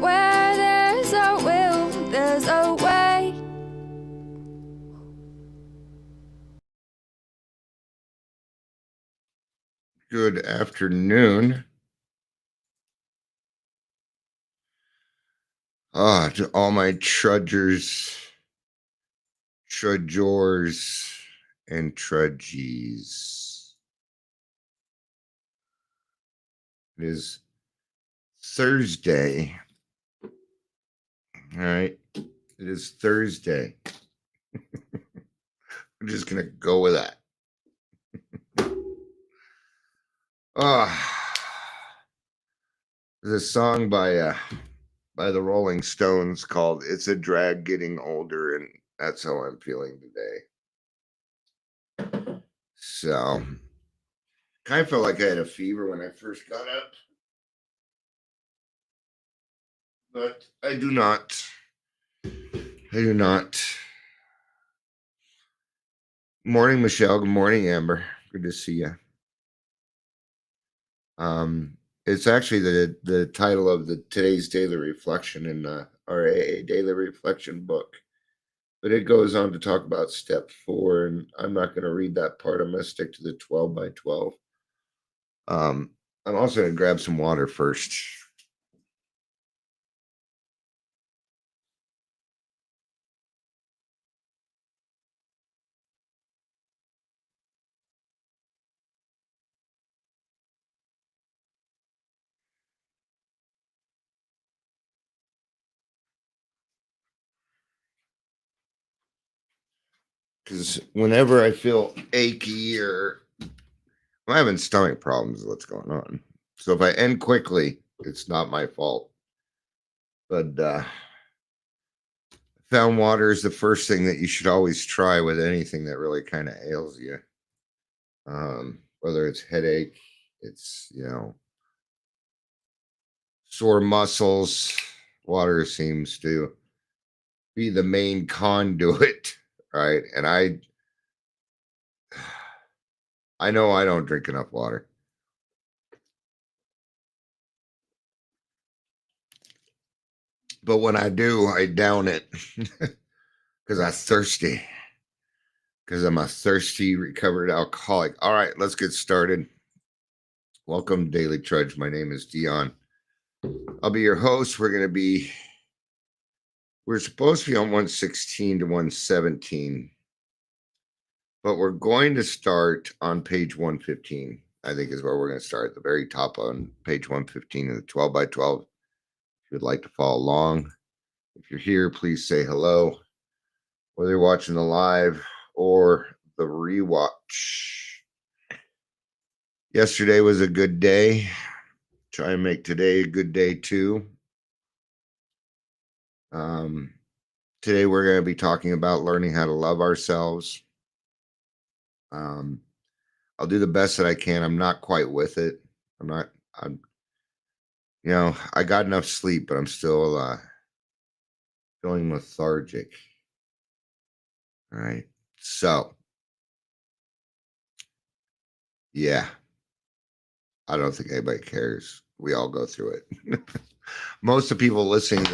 Where there's a will, there's a way. Good afternoon. To all my trudgers, trudgers, and trudgies. It is Thursday. All right. It is Thursday. I'm just going to go with that. There's a song by the Rolling Stones called "It's a Drag Getting Older," and that's how I'm feeling today. So, kind of felt like I had a fever when I first got up, but I do not. I do not. Morning, Michelle. Good morning, Amber. Good to see you. It's actually the title of the today's daily reflection in our AA daily reflection book, but it goes on to talk about step 4, and I'm not going to read that part. I'm going to stick to the 12 by 12. I'm also going to grab some water first. Because whenever I feel achy or I'm having stomach problems, is what's going on. So if I end quickly, it's not my fault. But found water is the first thing that you should always try with anything that really kind of ails you. Whether it's headache, it's sore muscles. Water seems to be the main conduit, right? And I know I don't drink enough water. But when I do, I down it because I'm thirsty. Because I'm a thirsty, recovered alcoholic. All right, let's get started. Welcome, Daily Trudge. My name is Dion. I'll be your host. We're supposed to be on 116 to 117, but we're going to start on page 115. I think is where we're going to start at the very top on page 115 of the 12 by 12. If you would like to follow along, if you're here, please say hello. Whether you're watching the live or the rewatch. Yesterday was a good day. Try and make today a good day too. Today we're going to be talking about learning how to love ourselves. I'll do the best that I can. I'm not quite with it. I'm I got enough sleep, but I'm still feeling lethargic. All right. So, yeah, I don't think anybody cares. We all go through it. Most of the people listening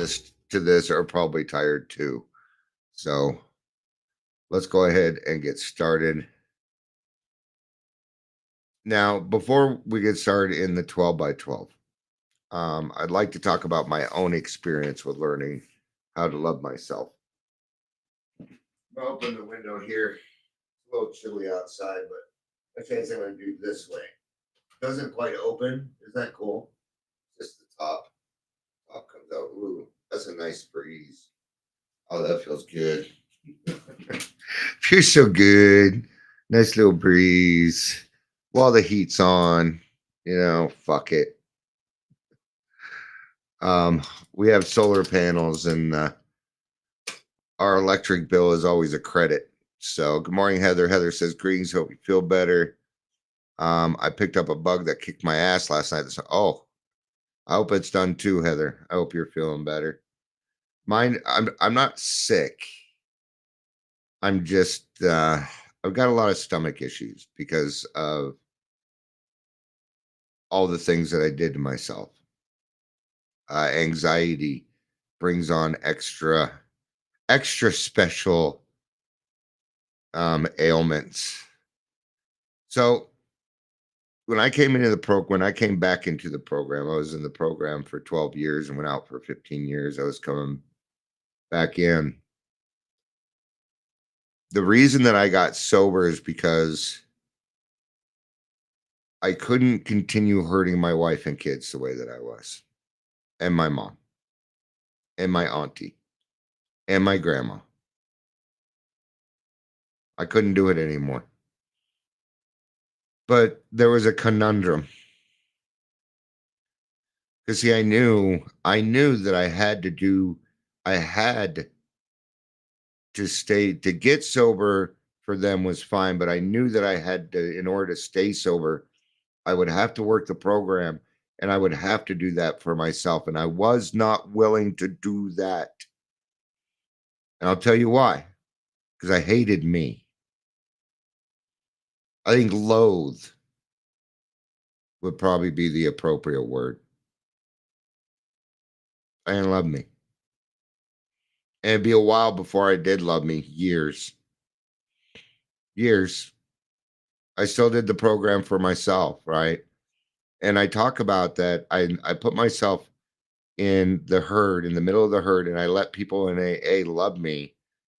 to this are probably tired too. So, let's go ahead and get started. Now, before we get started in the 12 by 12, I'd like to talk about my own experience with learning how to love myself. I'll open the window here. It's a little chilly outside, but I chance I'm going to do this way. Doesn't quite open. Is that cool? Just the top. Top comes out. Ooh, that's a nice breeze. Oh, that feels good. Feels so good. Nice little breeze. While the heat's on, fuck it. We have solar panels, and our electric bill is always a credit. So, good morning, Heather. Heather says, "Greetings. Hope you feel better." I picked up a bug that kicked my ass last night. So, I hope it's done too, Heather. I hope you're feeling better. Mine, I'm not sick. I'm just I've got a lot of stomach issues because of all the things that I did to myself. anxiety brings on extra special ailments. So when I came back into the program, I was in the program for 12 years and went out for 15 years. I was coming back in. The reason that I got sober is because I couldn't continue hurting my wife and kids the way that I was, and my mom, and my auntie, and my grandma. I couldn't do it anymore. But there was a conundrum. Because see, I knew that I had to get sober for them was fine, but I knew that I had to, in order to stay sober, I would have to work the program and I would have to do that for myself. And I was not willing to do that. And I'll tell you why. Because I hated me. I think loathe would probably be the appropriate word. I didn't love me. And it'd be a while before I did love me. Years. I still did the program for myself, right? And I talk about that. I put myself in the herd, in the middle of the herd, and I let people in AA love me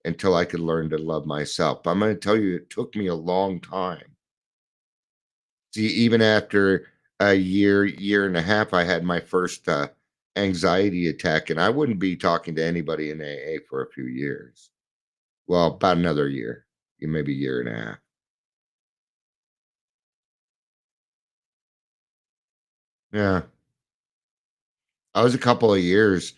until I could learn to love myself. But I'm going to tell you, it took me a long time. See, even after a year and a half, I had my first anxiety attack, and I wouldn't be talking to anybody in AA for a few years. Well, about another year, maybe a year and a half. Yeah. I was a couple of years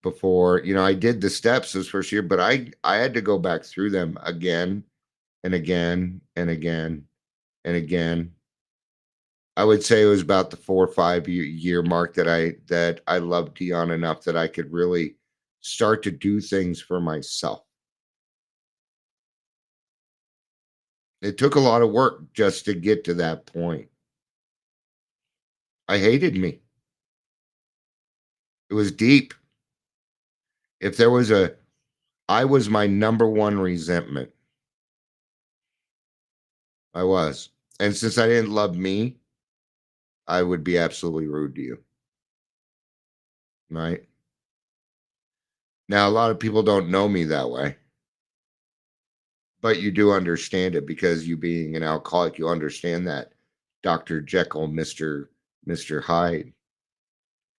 before, I did the steps this first year, but I had to go back through them again and again and again and again. I would say it was about the 4 or 5 year mark that I loved Dion enough that I could really start to do things for myself. It took a lot of work just to get to that point. I hated me. It was deep. If there was I was my number one resentment. I was. And since I didn't love me, I would be absolutely rude to you. Right? Now, a lot of people don't know me that way. But you do understand it because you being an alcoholic, you understand that Dr. Jekyll, Mr. Hyde.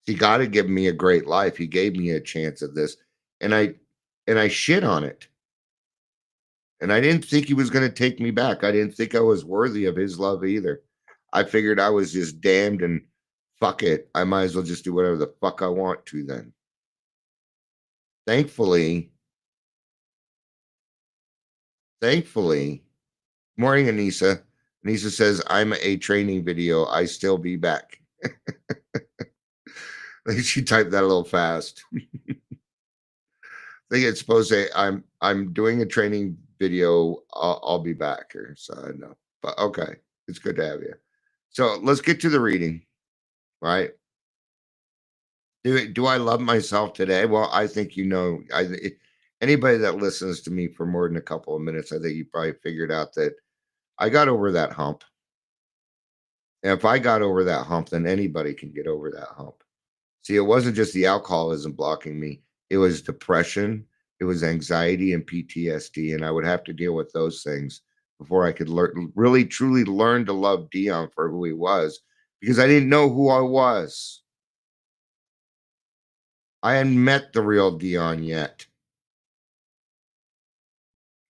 He got to give me a great life. He gave me a chance at this. And I shit on it. And I didn't think he was going to take me back. I didn't think I was worthy of his love either. I figured I was just damned and fuck it. I might as well just do whatever the fuck I want to then. Thankfully, morning, Anissa. Anissa says, I'm a training video. I still be back. She typed that a little fast. I think it's supposed to say, I'm doing a training video. I'll be back here. So I know. But okay. It's good to have you. So let's get to the reading. Right? Do I love myself today? Well, I think anybody that listens to me for more than a couple of minutes, I think you probably figured out that I got over that hump. And if I got over that hump, then anybody can get over that hump. See, it wasn't just the alcoholism blocking me. It was depression, it was anxiety and PTSD, and I would have to deal with those things before I could really truly learn to love Dion for who he was, because I didn't know who I was. I hadn't met the real Dion yet.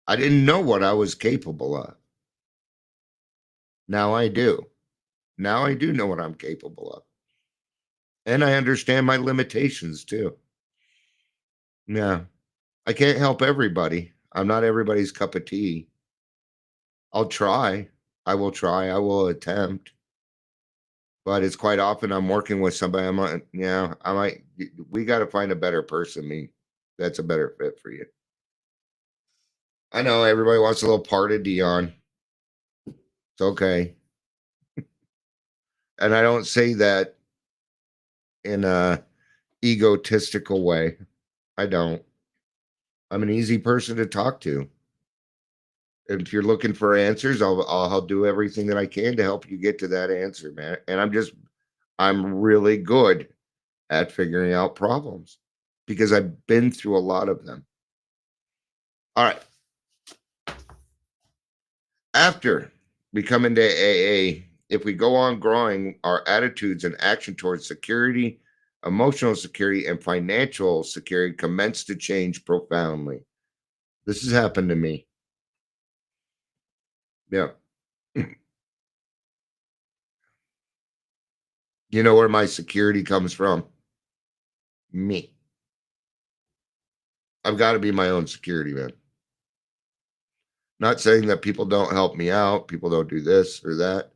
I didn't know what I was capable of. Now I do. Now I do know what I'm capable of. And I understand my limitations too. Yeah. I can't help everybody. I'm not everybody's cup of tea. I'll try. I will try. I will attempt. But it's quite often I'm working with somebody. We got to find a better person. That's a better fit for you. I know everybody wants a little part of Dion. It's okay. And I don't say that in a egotistical way. I don't. I'm an easy person to talk to. If you're looking for answers, I'll do everything that I can to help you get to that answer, man. And I'm really good at figuring out problems because I've been through a lot of them. All right. After we come into AA, if we go on growing, our attitudes and action towards security, emotional security, and financial security commence to change profoundly. This has happened to me. Yeah. You know where my security comes from? Me. I've got to be my own security man. Not saying that people don't help me out, people don't do this or that,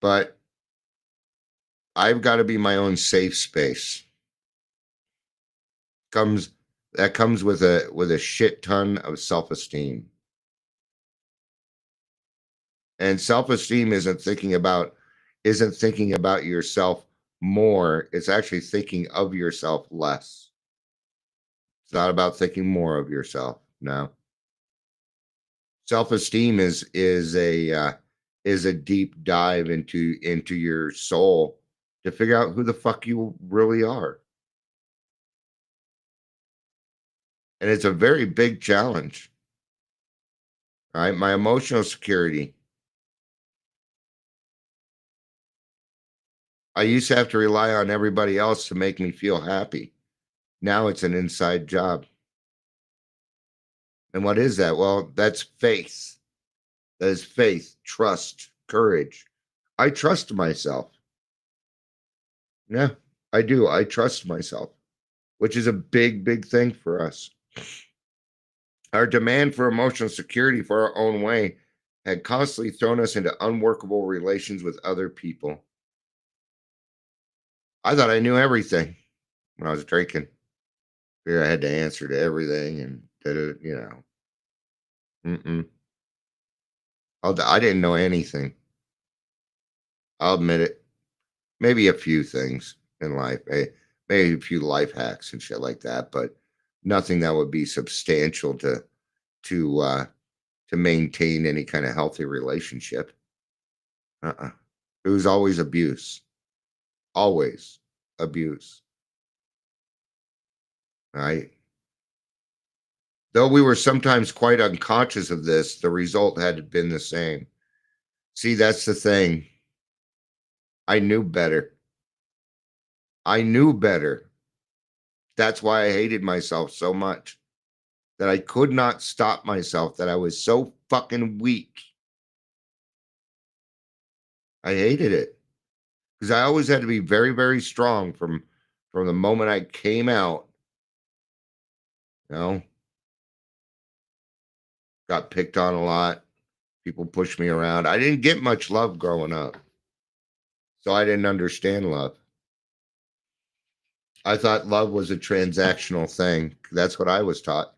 but I've got to be my own safe space. Comes that comes with a shit ton of self-esteem. And self-esteem isn't thinking about yourself more, it's actually thinking of yourself less. It's not about thinking more of yourself. No. Self-esteem is a deep dive into your soul to figure out who the fuck you really are. And it's a very big challenge. All right, my emotional security. I used to have to rely on everybody else to make me feel happy. Now it's an inside job. And what is that? Well, that's faith. That is faith, trust, courage. I trust myself. Yeah, I do. I trust myself, which is a big, big thing for us. Our demand for emotional security for our own way had constantly thrown us into unworkable relations with other people. I thought I knew everything when I was drinking. I had to answer to everything and you know. I didn't know anything. I'll admit it. Maybe a few things in life, maybe a few life hacks and shit like that, but nothing that would be substantial to maintain any kind of healthy relationship. It was always abuse. Always abuse. Right? Though we were sometimes quite unconscious of this, the result had been the same. See, that's the thing. I knew better. I knew better. That's why I hated myself so much. That I could not stop myself, that I was so fucking weak. I hated it. Because I always had to be very, very strong from the moment I came out. You know? Got picked on a lot. People pushed me around. I didn't get much love growing up. So I didn't understand love. I thought love was a transactional thing. That's what I was taught.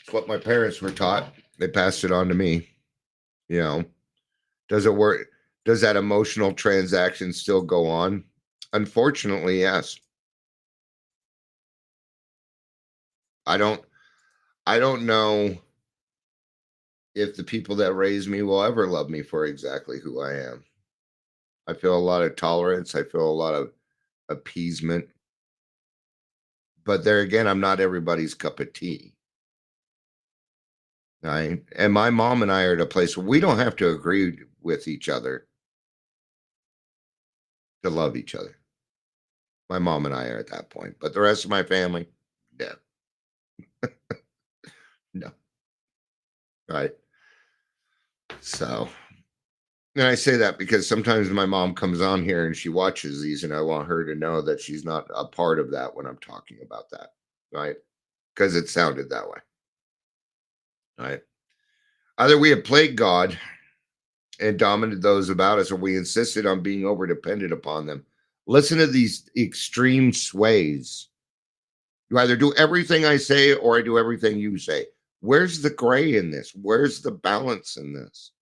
It's what my parents were taught. They passed it on to me. You know, does it work? Does that emotional transaction still go on? Unfortunately, yes. I don't know if the people that raised me will ever love me for exactly who I am. I feel a lot of tolerance. I feel a lot of appeasement. But there again, I'm not everybody's cup of tea. Right? And my mom and I are at a place where we don't have to agree with each other to love each other. My mom and I are at that point. But the rest of my family, yeah. No. Right. So, and I say that because sometimes my mom comes on here and she watches these, and I want her to know that she's not a part of that when I'm talking about that. Right. Because it sounded that way. Right. Either we have plagued God and dominated those about us, or we insisted on being over dependent upon them. Listen to these extreme sways. You either do everything I say or I do everything you say. Where's the gray in this? Where's the balance in this?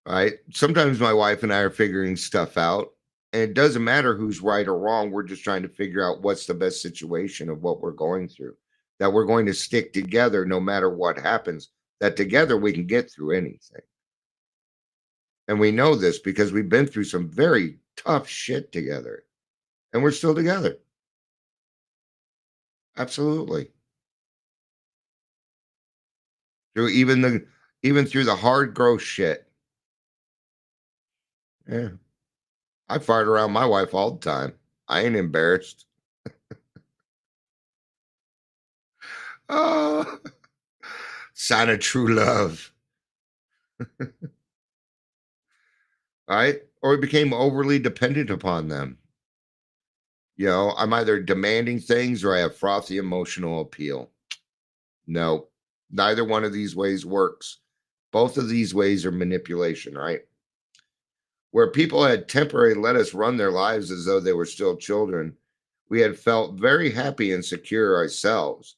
right? Sometimes my wife and I are figuring stuff out, and it doesn't matter who's right or wrong. We're just trying to figure out what's the best situation of what we're going through, that we're going to stick together no matter what happens, that together we can get through anything. And we know this because we've been through some very tough shit together, and we're still together. Absolutely. Through even through the hard gross shit. Yeah. I fart around my wife all the time. I ain't embarrassed. Oh, sign of true love. Right? Or we became overly dependent upon them. You know, I'm either demanding things or I have frothy emotional appeal. No, neither one of these ways works. Both of these ways are manipulation, right? Where people had temporarily let us run their lives as though they were still children, we had felt very happy and secure ourselves.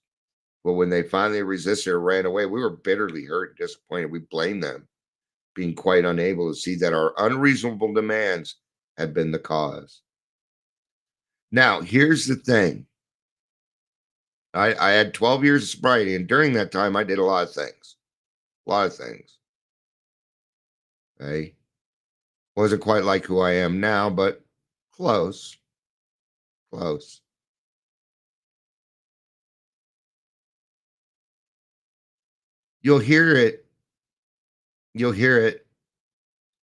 But when they finally resisted or ran away, we were bitterly hurt and disappointed. We blamed them, being quite unable to see that our unreasonable demands had been the cause. Now, here's the thing. I had 12 years of sobriety, and during that time, I did a lot of things. A lot of things. Okay. Wasn't quite like who I am now, but close. Close. You'll hear it. You'll hear it.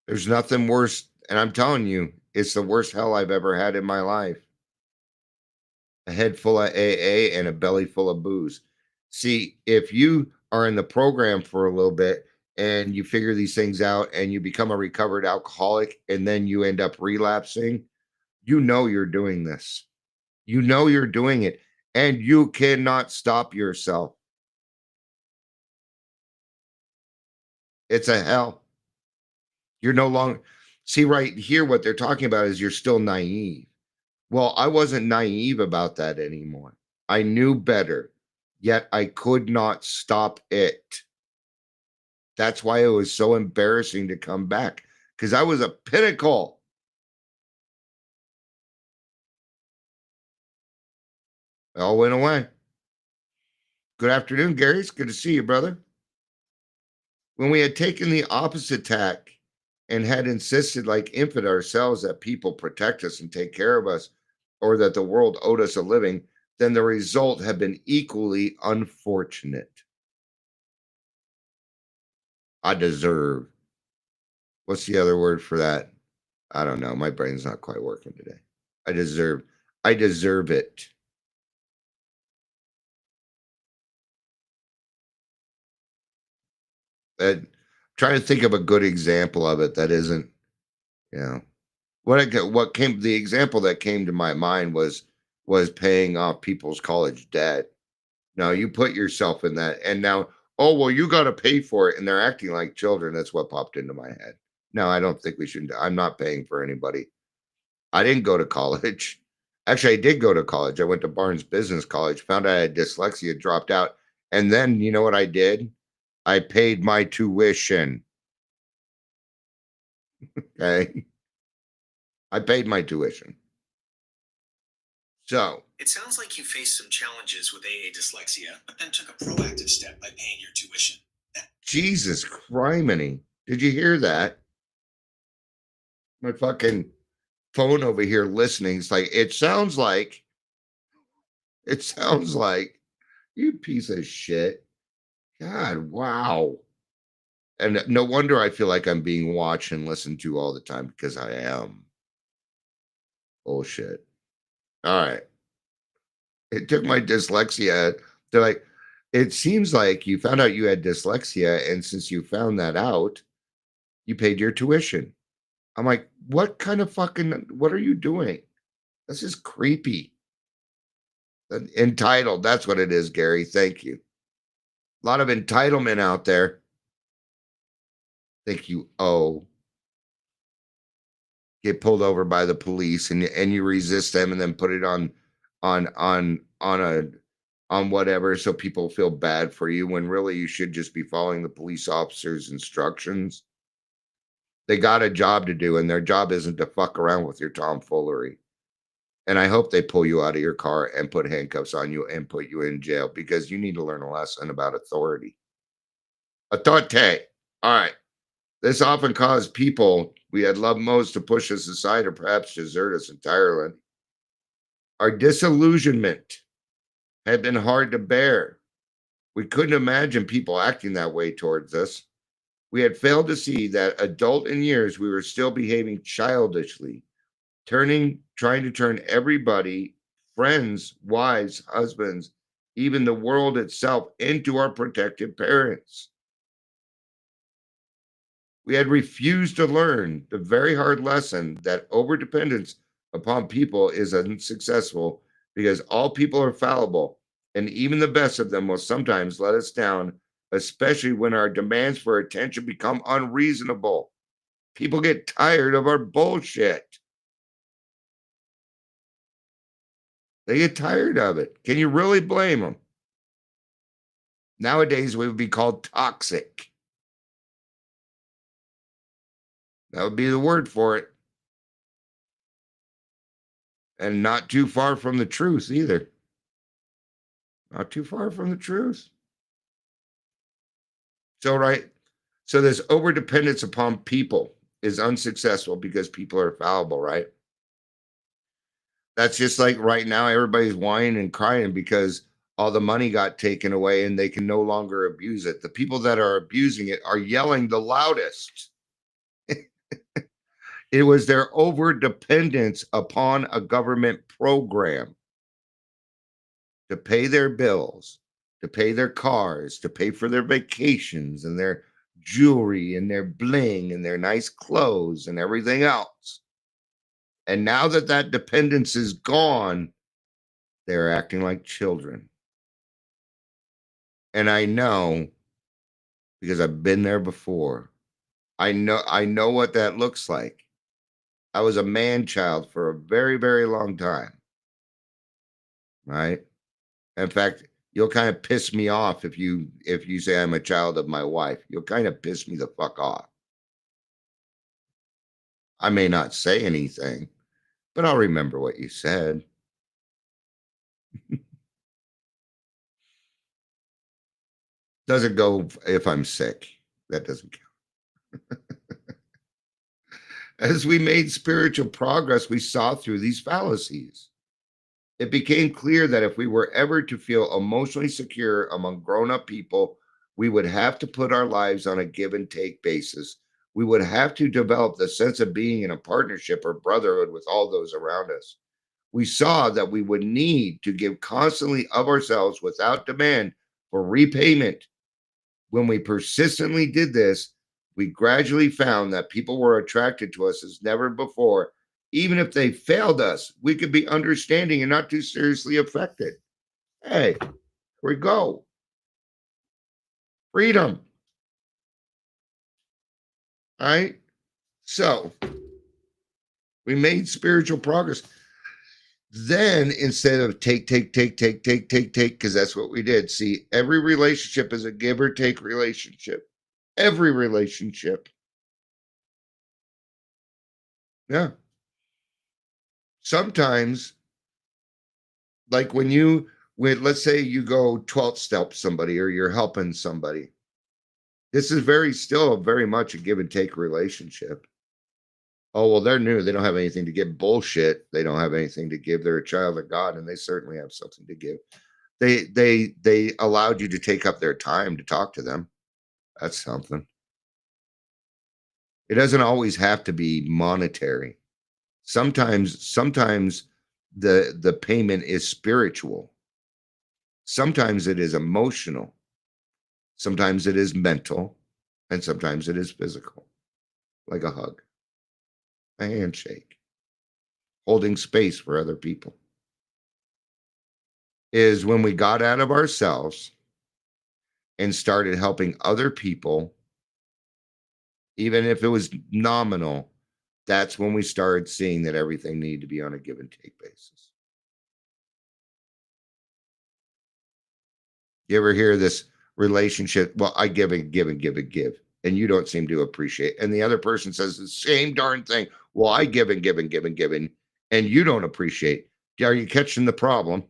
There's nothing worse. And I'm telling you, it's the worst hell I've ever had in my life. A head full of AA and a belly full of booze. See, if you are in the program for a little bit and you figure these things out and you become a recovered alcoholic and then you end up relapsing, you know you're doing this. You know you're doing it and you cannot stop yourself. It's a hell. You're no longer, see, right here, what they're talking about is you're still naive. Well, I wasn't naive about that anymore. I knew better, yet I could not stop it. That's why it was so embarrassing to come back because I was a pinnacle. It all went away. Good afternoon, Gary. It's good to see you, brother. When we had taken the opposite tack and had insisted, like infant ourselves, that people protect us and take care of us, or that the world owed us a living, then the result had been equally unfortunate. I deserve. What's the other word for that? I don't know. My brain's not quite working today. I deserve. I deserve it. Trying to think of a good example of it that isn't, you know, what came the example that came to my mind was paying off people's college debt. Now you put yourself in that, and now, oh well, you got to pay for it, and they're acting like children. That's what popped into my head. No, I don't think we should. I'm not paying for anybody. I didn't go to college. Actually, I did go to college. I went to Barnes Business College, found out I had dyslexia, dropped out, and then you know what I did? I paid my tuition. Okay. I paid my tuition. So It sounds like you faced some challenges with AA dyslexia, but then took a proactive step by paying your tuition. Jesus criminy. Did you hear that? My fucking phone over here listening. It's like, it sounds like you piece of shit. God, wow. And no wonder I feel like I'm being watched and listened to all the time because I am. Bullshit. All right. It took my dyslexia. They're like, it seems like you found out you had dyslexia. And since you found that out, you paid your tuition. I'm like, what kind of fucking, what are you doing? This is creepy. Entitled. That's what it is, Gary. Thank you. A lot of entitlement out there. Think you owe. Get pulled over by the police and you resist them and then put it on whatever so people feel bad for you when really you should just be following the police officer's instructions. They got a job to do, and their job isn't to fuck around with your tomfoolery. And I hope they pull you out of your car and put handcuffs on you and put you in jail, because you need to learn a lesson about authority. Authority. All right. This often caused people we had loved most to push us aside or perhaps desert us entirely. Our disillusionment had been hard to bear. We couldn't imagine people acting that way towards us. We had failed to see that adult in years we were still behaving childishly, trying to turn everybody, friends, wives, husbands, even the world itself, into our protective parents. We had refused to learn the very hard lesson that overdependence upon people is unsuccessful, because all people are fallible, and even the best of them will sometimes let us down, especially when our demands for attention become unreasonable. People get tired of our bullshit. They get tired of it. Can you really blame them? Nowadays, we would be called toxic. That would be the word for it. And not too far from the truth either. Not too far from the truth. So, right. So this overdependence upon people is unsuccessful because people are fallible, right? That's just like right now, everybody's whining and crying because all the money got taken away and they can no longer abuse it. The people that are abusing it are yelling the loudest. It was their overdependence upon a government program to pay their bills, to pay their cars, to pay for their vacations and their jewelry and their bling and their nice clothes and everything else. And now that that dependence is gone, they're acting like children. And I know, because I've been there before. I know what that looks like. I was a man child for a very, very long time. Right? In fact, you'll kind of piss me off if you say I'm a child of my wife. You'll kind of piss me the fuck off. I may not say anything, but I'll remember what you said. Doesn't go if I'm sick. That doesn't count. As we made spiritual progress, we saw through these fallacies. It became clear that if we were ever to feel emotionally secure among grown-up people, we would have to put our lives on a give and take basis. We would have to develop the sense of being in a partnership or brotherhood with all those around us. We saw that we would need to give constantly of ourselves without demand for repayment. When we persistently did this, we gradually found that people were attracted to us as never before. Even if they failed us, we could be understanding and not too seriously affected. Hey, here we go. Freedom. All right. So we made spiritual progress. Then instead of take, because that's what we did. See, every relationship is a give or take relationship. Every relationship. Yeah. Sometimes, like when let's say you go 12th step somebody or you're helping somebody. This is still very much a give and take relationship. Oh, well, they're new. They don't have anything to give. Bullshit. They don't have anything to give. They're a child of God, and they certainly have something to give. They allowed you to take up their time to talk to them. That's something. It doesn't always have to be monetary. Sometimes the payment is spiritual. Sometimes it is emotional. Sometimes it is mental, and sometimes it is physical, like a hug, a handshake, holding space for other people. Is when we got out of ourselves and started helping other people, even if it was nominal, that's when we started seeing that everything needed to be on a give and take basis. You ever hear this relationship? Well, I give and give and give and give. and you don't seem to appreciate. And the other person says the same darn thing. Well, I give and give and give and give, and you don't appreciate. Are you catching the problem?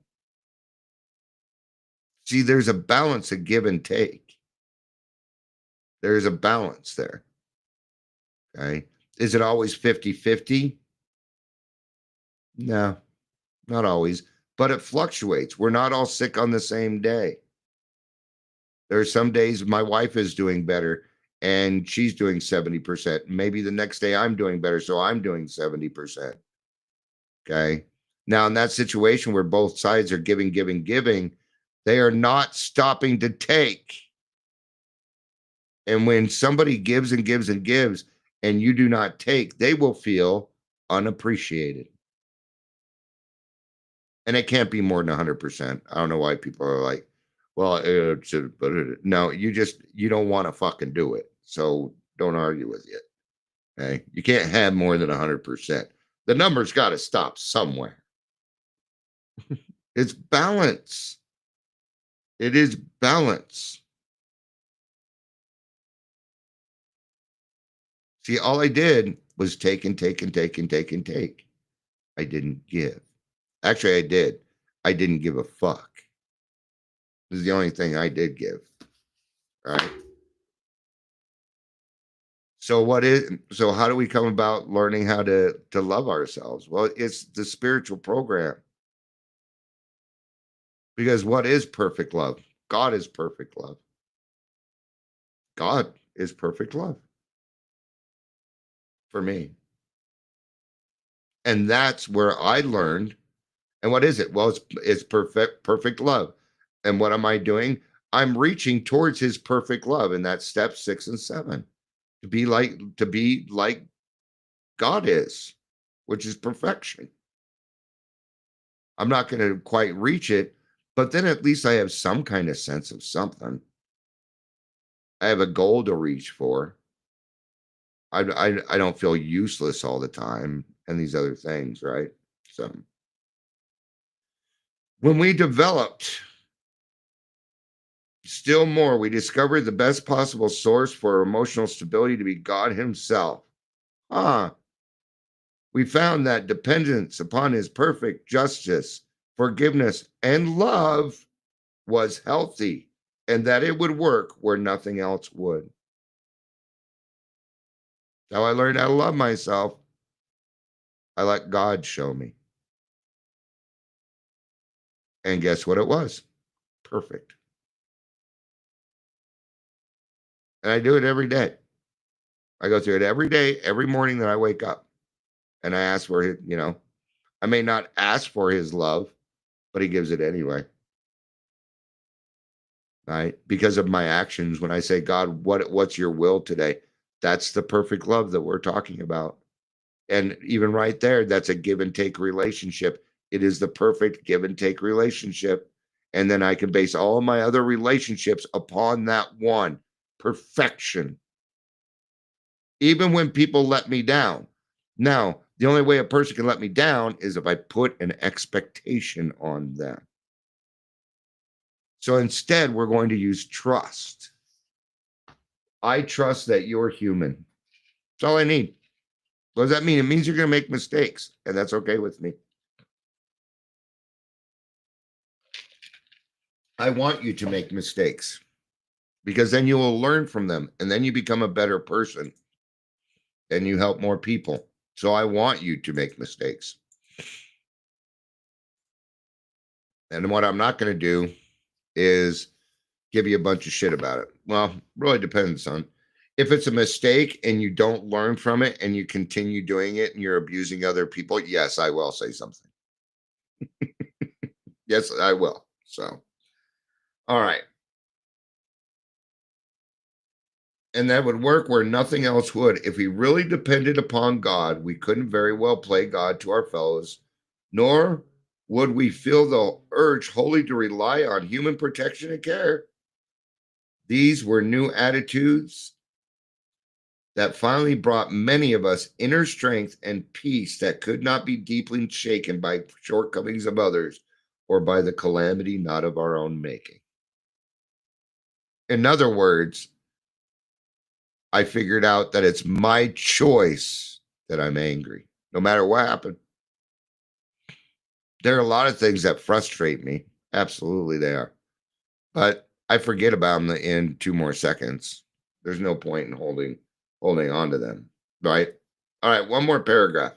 See, there's a balance of give and take. There's a balance there. Okay. Is it always 50-50? No, not always, but it fluctuates. We're not all sick on the same day. There are some days my wife is doing better and she's doing 70%. Maybe the next day I'm doing better, so I'm doing 70%. Okay. Now, in that situation where both sides are giving, they are not stopping to take. And when somebody gives and gives and gives and you do not take, they will feel unappreciated. And it can't be more than 100%. I don't know why people are like, well, no, you don't want to fucking do it. So don't argue with it. Okay. You can't have more than 100%. The number's got to stop somewhere. It's balance. It is balance. See, all I did was take and take and take and take and take. I didn't give. Actually, I did. I didn't give a fuck. This is the only thing I did give. All right. So how do we come about learning how to love ourselves? Well, it's the spiritual program. Because what is perfect love? God is perfect love. God is perfect love. For me. And that's where I learned. And what is it? Well, it's perfect love. And what am I doing? I'm reaching towards his perfect love. And that's steps 6 and 7. To be like God is, which is perfection. I'm not going to quite reach it, but then at least I have some kind of sense of something. I have a goal to reach for. I don't feel useless all the time and these other things, right? So when we developed still more, we discovered the best possible source for emotional stability to be God himself. We found that dependence upon his perfect justice, forgiveness, and love was healthy, and that it would work where nothing else would. How I learned how to love myself. I let God show me. And guess what it was? Perfect. And I do it every day. I go through it every day, every morning that I wake up. And I ask for it, I may not ask for his love, but he gives it anyway. Right? Because of my actions, when I say, God, what's your will today? That's the perfect love that we're talking about. And even right there, that's a give and take relationship. It is the perfect give and take relationship. And then I can base all my other relationships upon that one perfection. Even when people let me down. Now, the only way a person can let me down is if I put an expectation on them. So instead, we're going to use trust. I trust that you're human. That's all I need. What does that mean? It means you're going to make mistakes, and that's okay with me. I want you to make mistakes because then you will learn from them, and then you become a better person, and you help more people. So I want you to make mistakes. And what I'm not going to do is give you a bunch of shit about it. Well, really depends on if it's a mistake and you don't learn from it and you continue doing it and you're abusing other people. Yes, I will say something. Yes, I will. So, all right. And that would work where nothing else would. If we really depended upon God, we couldn't very well play God to our fellows, nor would we feel the urge wholly to rely on human protection and care. These were new attitudes that finally brought many of us inner strength and peace that could not be deeply shaken by shortcomings of others or by the calamity not of our own making. In other words, I figured out that it's my choice that I'm angry, no matter what happened. There are a lot of things that frustrate me. Absolutely, they are. But I forget about them in 2 more seconds. There's no point in holding on to them, right? All right, one more paragraph.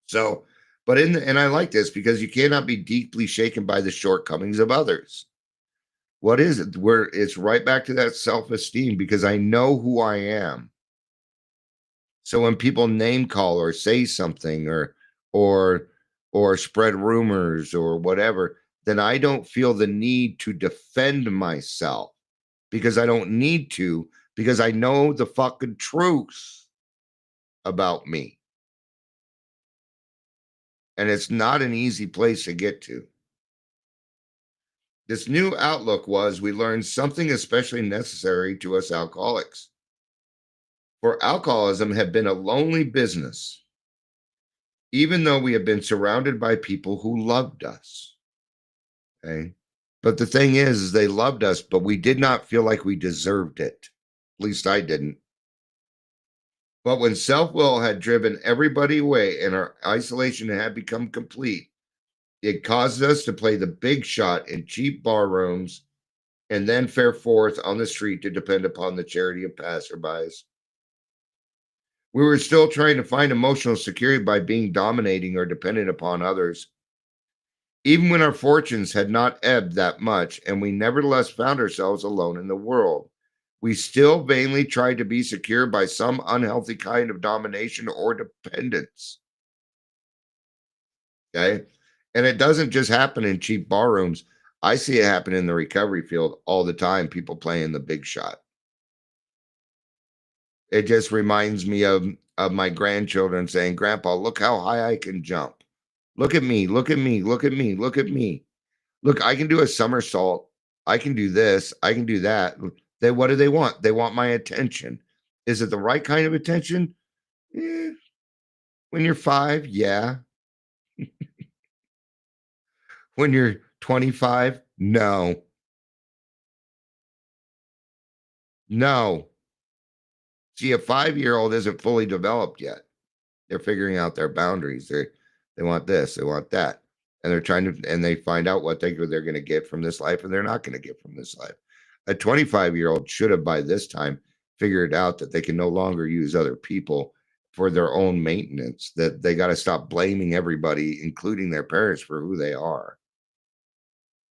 So, but and I like this because you cannot be deeply shaken by the shortcomings of others. What is it? Where it's right back to that self-esteem because I know who I am. So when people name call or say something or or spread rumors or whatever, then I don't feel the need to defend myself because I don't need to because I know the fucking truth about me. And it's not an easy place to get to. This new outlook was we learned something especially necessary to us alcoholics. For alcoholism had been a lonely business, even though we had been surrounded by people who loved us. Okay. But the thing is they loved us, but we did not feel like we deserved it. At least I didn't. But when self-will had driven everybody away and our isolation had become complete, it caused us to play the big shot in cheap bar rooms and then fare forth on the street to depend upon the charity of passerbys. We were still trying to find emotional security by being dominating or dependent upon others. Even when our fortunes had not ebbed that much and we nevertheless found ourselves alone in the world, we still vainly tried to be secure by some unhealthy kind of domination or dependence. Okay. And it doesn't just happen in cheap bar rooms. I see it happen in the recovery field all the time, people playing the big shot. It just reminds me of my grandchildren saying, Grandpa, look how high I can jump. Look at me, look at me, look at me, look at me. Look, I can do a somersault. I can do this. I can do that. What do they want? They want my attention. Is it the right kind of attention? Eh, when you're 5, yeah. When you're 25, no. No. See, a 5-year-old isn't fully developed yet. They're figuring out their boundaries. They want this, they want that. And they're trying to, and they find out what they're going to get from this life and they're not going to get from this life. A 25-year-old should have by this time figured out that they can no longer use other people for their own maintenance, that they got to stop blaming everybody, including their parents, for who they are.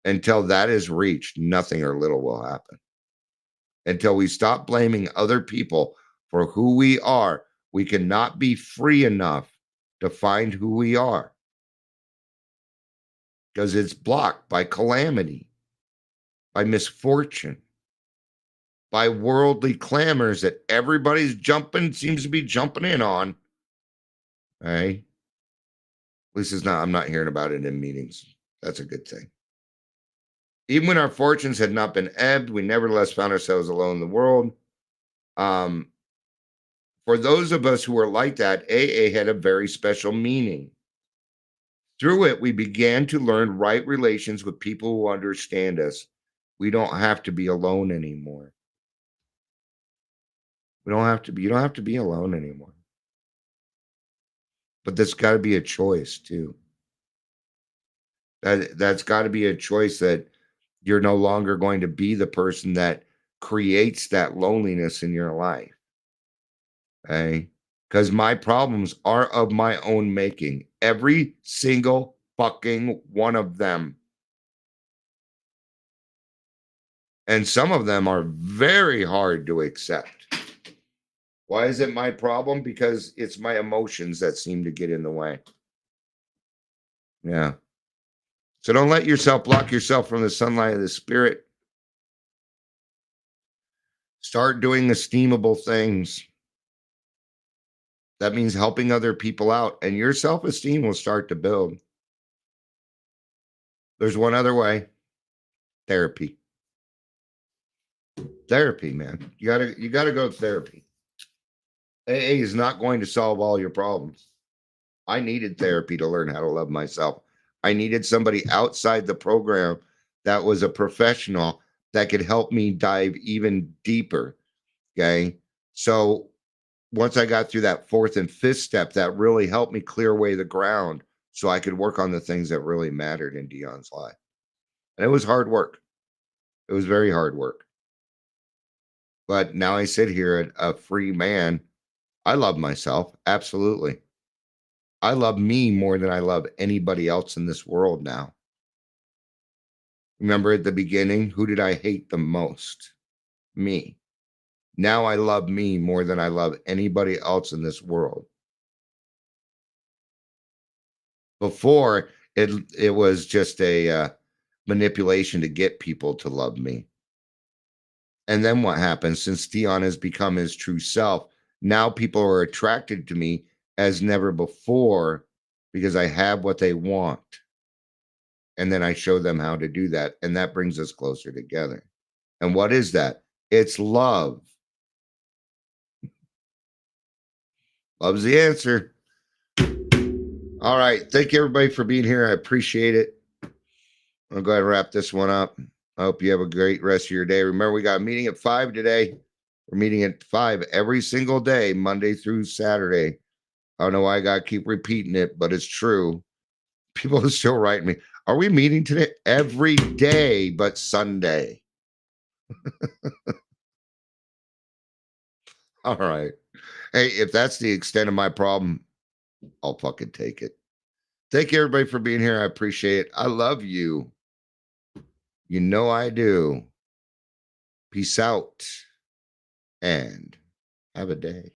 Until that is reached, nothing or little will happen. Until we stop blaming other people for who we are, we cannot be free enough to find who we are. Because it's blocked by calamity, by misfortune, by worldly clamors that everybody's seems to be jumping in on. Right? At least it's not, I'm not hearing about it in meetings. That's a good thing. Even when our fortunes had not been ebbed, we nevertheless found ourselves alone in the world. For those of us who were like that, AA had a very special meaning. Through it, we began to learn right relations with people who understand us. We don't have to be alone anymore. You don't have to be alone anymore. But there's got to be a choice too. That's got to be a choice that you're no longer going to be the person that creates that loneliness in your life. Okay? Because my problems are of my own making. Every single fucking one of them. And some of them are very hard to accept. Why is it my problem? Because it's my emotions that seem to get in the way. Yeah. So don't let yourself block yourself from the sunlight of the spirit. Start doing esteemable things. That means helping other people out, and your self-esteem will start to build. There's one other way. Therapy. Therapy, man. You gotta go to therapy. AA is not going to solve all your problems. I needed therapy to learn how to love myself. I needed somebody outside the program that was a professional that could help me dive even deeper. Okay. So once I got through that fourth and fifth step, that really helped me clear away the ground so I could work on the things that really mattered in Dion's life. And it was hard work. It was very hard work. But now I sit here a free man. I love myself. Absolutely. I love me more than I love anybody else in this world now. Remember at the beginning, who did I hate the most? Me. Now I love me more than I love anybody else in this world. Before, it was just a manipulation to get people to love me. And then what happens? Since Dion has become his true self, now people are attracted to me as never before because I have what they want. And then I show them how to do that. And that brings us closer together. And what is that? It's love. Love's the answer. All right. Thank you, everybody, for being here. I appreciate it. I'll go ahead and wrap this one up. I hope you have a great rest of your day. Remember, we got a meeting at 5 today. We're meeting at 5 every single day, Monday through Saturday. I don't know why I got to keep repeating it, but it's true. People are still writing me. Are we meeting today? Every day but Sunday. All right. Hey, if that's the extent of my problem, I'll fucking take it. Thank you, everybody, for being here. I appreciate it. I love you. You know I do. Peace out and have a day.